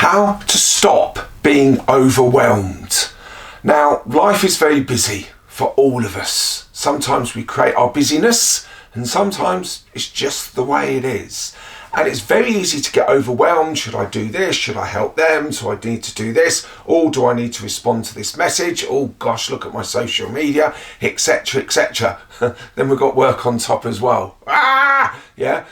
How to stop being overwhelmed. Now, life is very busy for all of us. Sometimes we create our busyness and sometimes it's just the way it is. And it's very easy to get overwhelmed. Should I do this? Should I help them? So I need to do this. Or do I need to respond to this message? Oh gosh, look at my social media, etc., etc. Then we've got work on top as well. Yeah.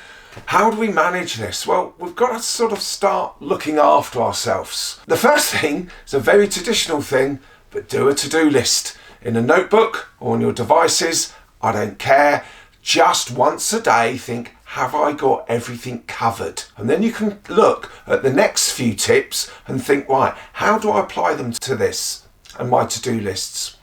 How do we manage this? Well, we've got to sort of start looking after ourselves. The first thing is a very traditional thing, but do a to-do list in a notebook or on your devices. I don't care. Just once a day, think, have I got everything covered? And then you can look at the next few tips and think, right, how do I apply them to this and my to-do lists?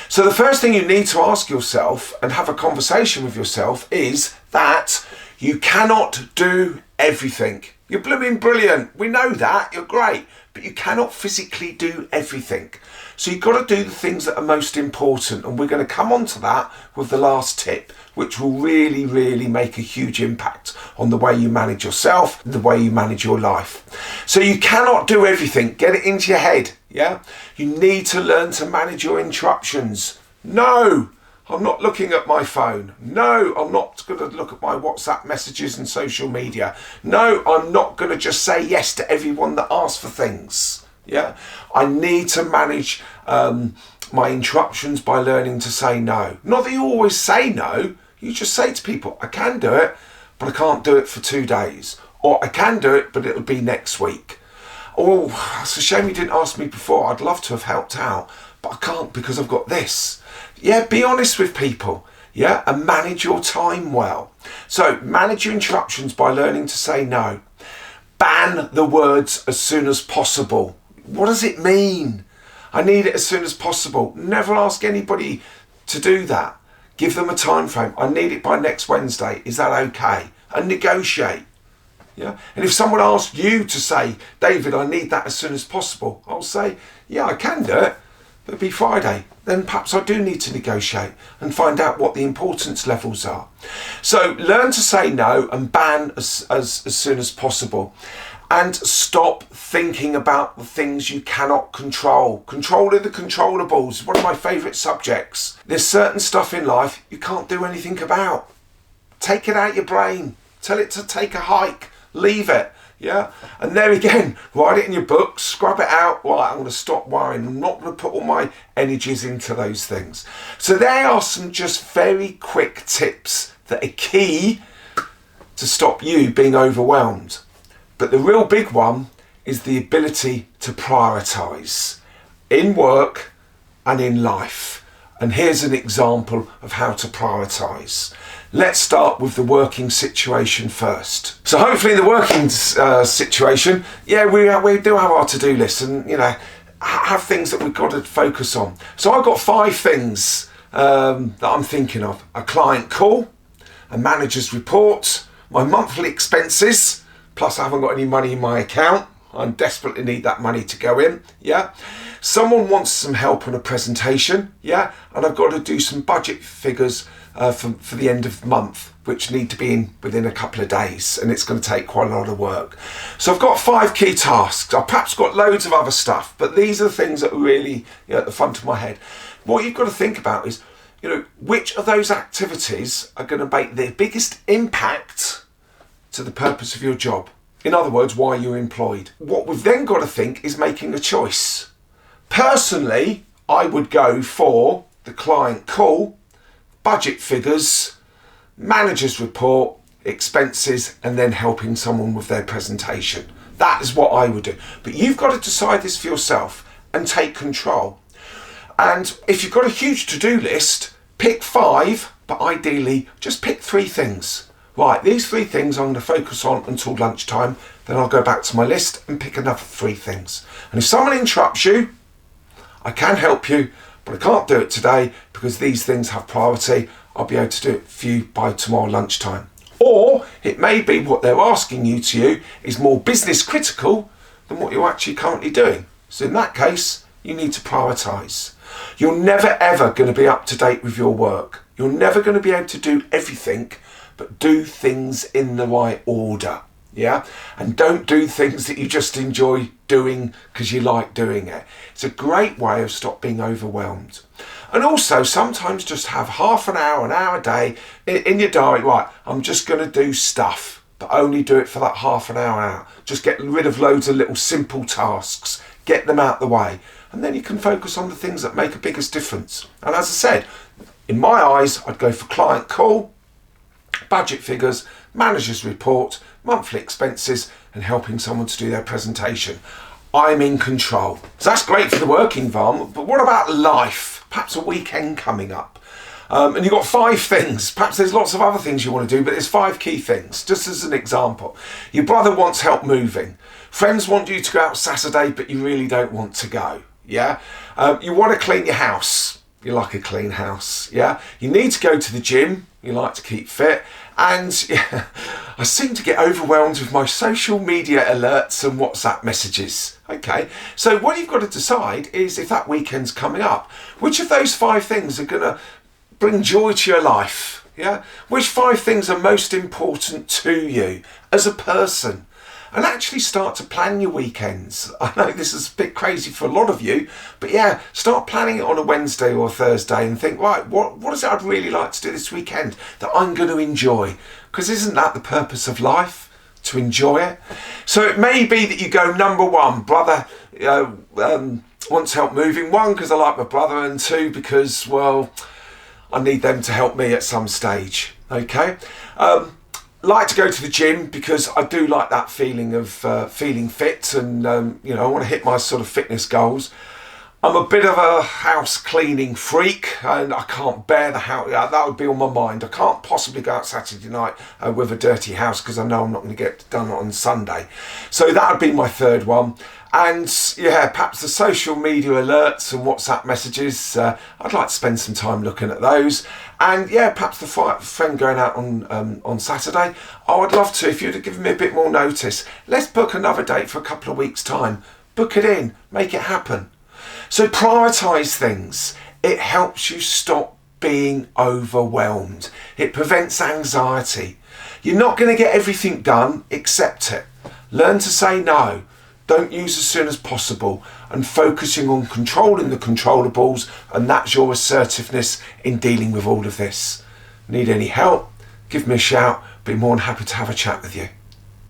So the first thing you need to ask yourself and have a conversation with yourself is that you cannot do everything. You're blooming brilliant. We know that. You're great. But you cannot physically do everything. So you've got to do the things that are most important. And we're going to come on to that with the last tip, which will really, really make a huge impact on the way you manage yourself, the way you manage your life. So you cannot do everything. Get it into your head. Yeah. You need to learn to manage your interruptions. No, I'm not looking at my phone. No, I'm not going to look at my WhatsApp messages and social media. No, I'm not going to just say yes to everyone that asks for things. Yeah, I need to manage my interruptions by learning to say no. Not that you always say no. You just say to people, I can do it, but I can't do it for 2 days. Or I can do it, but it'll be next week. Oh, it's a shame you didn't ask me before. I'd love to have helped out, but I can't because I've got this. Yeah, be honest with people, yeah, and manage your time well. So manage your interruptions by learning to say no. Ban the words as soon as possible. What does it mean? I need it as soon as possible. Never ask anybody to do that. Give them a time frame. I need it by next Wednesday. Is that okay? And negotiate. Yeah. And if someone asks you to say, David, I need that as soon as possible, I'll say, yeah, I can do it. It'll be Friday. Then perhaps I do need to negotiate and find out what the importance levels are. So learn to say no and ban as soon as possible. And stop thinking about the things you cannot control. Controlling the controllables, one of my favourite subjects. There's certain stuff in life you can't do anything about. Take it out your brain. Tell it to take a hike. Leave it. Yeah, and there again, write it in your book, scrub it out. Well, I'm going to stop worrying. I'm not going to put all my energies into those things. So there are some just very quick tips that are key to stop you being overwhelmed. But the real big one is the ability to prioritize in work and in life. And here's an example of how to prioritize. Let's start with the working situation first. So hopefully in the working situation, yeah, we do have our to-do list and, you know, have things that we've got to focus on. So I've got 5 things that I'm thinking of. A client call, a manager's report, my monthly expenses, plus I haven't got any money in my account. I desperately need that money to go in, yeah. Someone wants some help on a presentation, yeah, and I've got to do some budget figures for the end of the month, which need to be in within a couple of days, and it's going to take quite a lot of work. So I've got 5 key tasks. I've perhaps got loads of other stuff, but these are the things that are really, you know, at the front of my head. What you've got to think about is, you know, which of those activities are going to make the biggest impact to the purpose of your job. In other words, why you're employed. What we've then got to think is making a choice. Personally, I would go for the client call, budget figures, manager's report, expenses, and then helping someone with their presentation. That is what I would do. But you've got to decide this for yourself and take control. And if you've got a huge to-do list, pick 5, but ideally just pick 3 things. Right, these 3 things I'm going to focus on until lunchtime. Then I'll go back to my list and pick another 3 things. And if someone interrupts you, I can help you, but I can't do it today because these things have priority. I'll be able to do it for you by tomorrow lunchtime. Or it may be what they're asking you to do is more business critical than what you're actually currently doing. So in that case, you need to prioritise. You're never ever going to be up to date with your work. You're never going to be able to do everything, but do things in the right order. Yeah, and don't do things that you just enjoy doing because you like doing it. It's a great way of stop being overwhelmed. And also sometimes just have half an hour a day in your diary. Right, I'm just going to do stuff, but only do it for that half an hour. Just get rid of loads of little simple tasks, get them out the way, and then you can focus on the things that make a biggest difference. And as I said, in my eyes, I'd go for client call, budget figures, manager's report, monthly expenses, and helping someone to do their presentation. I'm in control. So that's great for the working environment, but what about life? Perhaps a weekend coming up. And you've got 5 things. Perhaps there's lots of other things you want to do, but there's 5 key things. Just as an example, your brother wants help moving. Friends want you to go out Saturday, but you really don't want to go. Yeah. You want to clean your house. You like a clean house. Yeah. You need to go to the gym. You like to keep fit. And yeah, I seem to get overwhelmed with my social media alerts and WhatsApp messages. Okay, so what you've got to decide is, if that weekend's coming up, which of those 5 things are going to bring joy to your life? Yeah, which 5 things are most important to you as a person? And actually start to plan your weekends. I know this is a bit crazy for a lot of you, but yeah, start planning it on a Wednesday or a Thursday and think, right, what is it I'd really like to do this weekend that I'm going to enjoy? Because isn't that the purpose of life? To enjoy it? So it may be that you go, number 1, brother wants help moving. 1, because I like my brother, and 2, because, well, I need them to help me at some stage. Okay? Like to go to the gym because I do like that feeling of feeling fit, and I want to hit my sort of fitness goals. I'm a bit of a house cleaning freak, and I can't bear the house. That would be on my mind. I can't possibly go out Saturday night with a dirty house because I know I'm not going to get done on Sunday. So that would be my 3rd one. And yeah, perhaps the social media alerts and WhatsApp messages, I'd like to spend some time looking at those. And yeah, perhaps the friend going out on Saturday, I would love to, if you'd have given me a bit more notice. Let's book another date for a couple of weeks' time. Book it in, make it happen. So prioritise things. It helps you stop being overwhelmed. It prevents anxiety. You're not going to get everything done, accept it. Learn to say no. Don't use as soon as possible, and focusing on controlling the controllables, and that's your assertiveness in dealing with all of this. Need any help? Give me a shout. Be more than happy to have a chat with you.